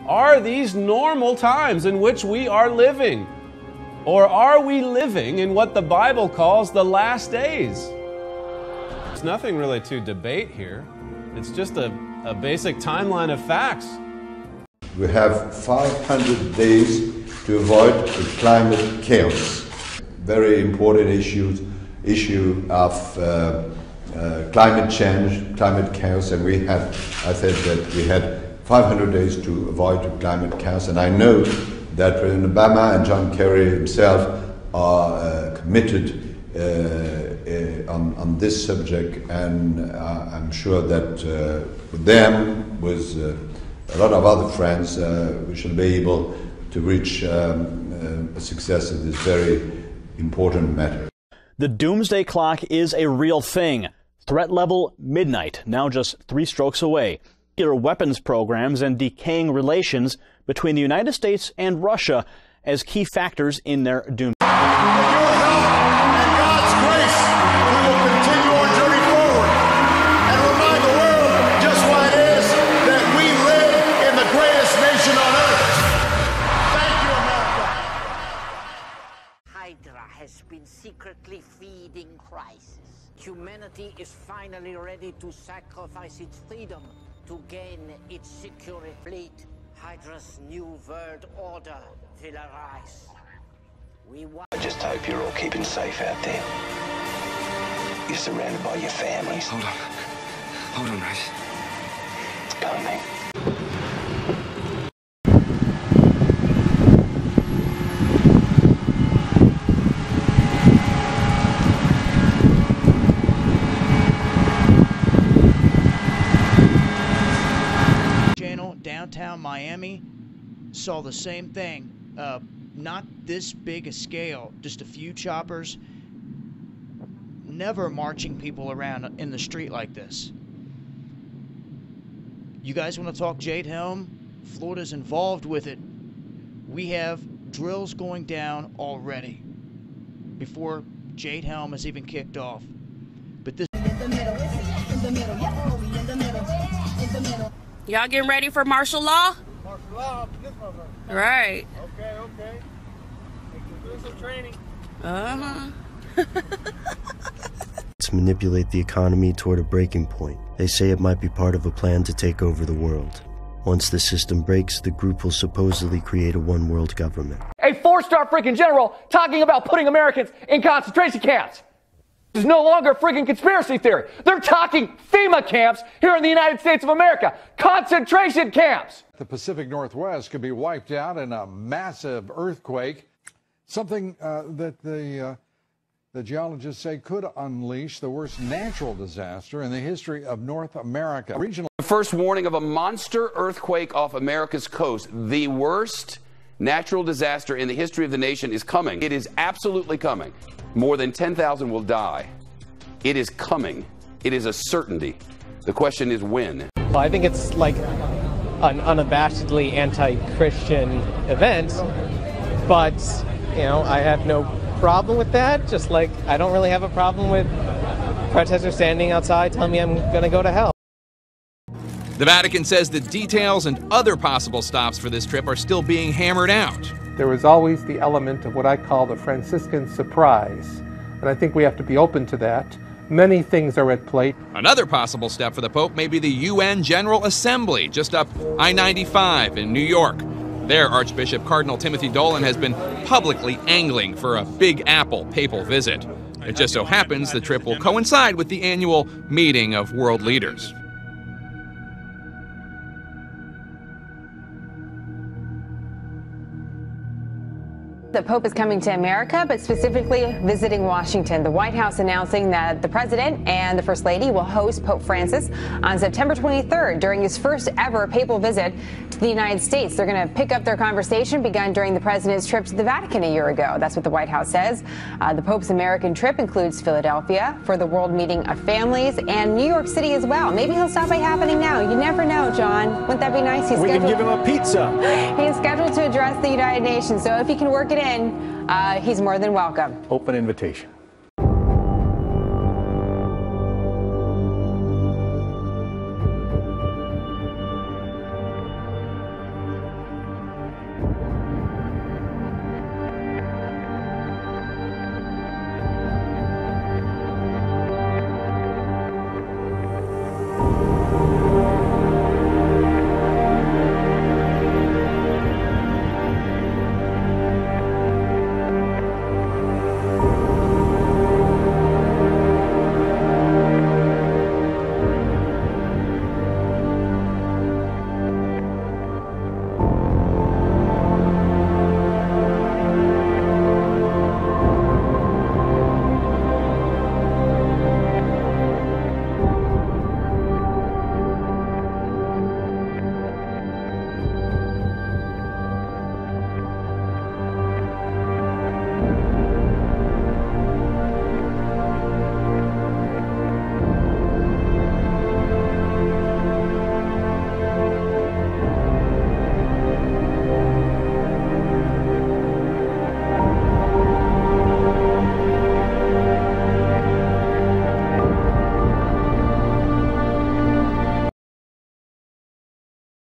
Are these normal times in which we are living? Or are we living in what the Bible calls the last days? There's nothing really to debate here. It's just a basic timeline of facts. We have 500 days to avoid the climate chaos. Very important issue of climate change, climate chaos, and I said that we had 500 days to avoid the climate chaos, and I know that President Obama and John Kerry himself are committed on this subject, and I'm sure that with them, with a lot of other friends, we shall be able to reach a success in this very important matter. The doomsday clock is a real thing. Threat level midnight, now just 3 strokes away. Nuclear weapons programs and decaying relations between the United States and Russia as key factors in their doom. With your help and God's grace, we will continue our journey forward and remind the world just why it is that we live in the greatest nation on earth. Thank you, America. Hydra has been secretly feeding crisis. Humanity is finally ready to sacrifice its freedom to gain its security fleet. Hydra's new world order will arise. I just hope you're all keeping safe out there. You're surrounded by your families. Hold on, Rice. It's coming. Downtown Miami saw the same thing. Not this big a scale, just a few choppers, never marching people around in the street like this. You guys want to talk Jade Helm? Florida's involved with it. We have drills going down already before Jade Helm has even kicked off. But this in the middle, in the middle. Y'all getting ready for martial law? Martial law, this motherfucker. Right. Okay. Do some training. To manipulate the economy toward a breaking point. They say it might be part of a plan to take over the world. Once the system breaks, the group will supposedly create a one-world government. A 4-star freaking general talking about putting Americans in concentration camps. This is no longer a freaking conspiracy theory. They're talking FEMA camps here in the United States of America. Concentration camps. The Pacific Northwest could be wiped out in a massive earthquake, something that the geologists say could unleash the worst natural disaster in the history of North America. The first warning of a monster earthquake off America's coast, the worst natural disaster in the history of the nation, is coming. It is absolutely coming. More than 10,000 will die. It is coming. It is a certainty. The question is when. Well, I think it's like an unabashedly anti-Christian event, but, you know, I have no problem with that. Just like I don't really have a problem with protesters standing outside telling me I'm going to go to hell. The Vatican says the details and other possible stops for this trip are still being hammered out. There was always the element of what I call the Franciscan surprise, and I think we have to be open to that. Many things are at play. Another possible step for the Pope may be the UN General Assembly, just up I-95 in New York. There, Archbishop Cardinal Timothy Dolan has been publicly angling for a Big Apple papal visit. It just so happens the trip will coincide with the annual meeting of world leaders. The Pope is coming to America, but specifically visiting Washington. The White House announcing that the President and the First Lady will host Pope Francis on September 23rd during his first ever papal visit to the United States. They're going to pick up their conversation begun during the President's trip to the Vatican a year ago. That's what the White House says. The Pope's American trip includes Philadelphia for the World Meeting of Families and New York City as well. Maybe he'll stop by Happening Now. You never know, John. Wouldn't that be nice? We can give him a pizza. He's scheduled to address the United Nations, so if he can work it in, he's more than welcome. Open invitation.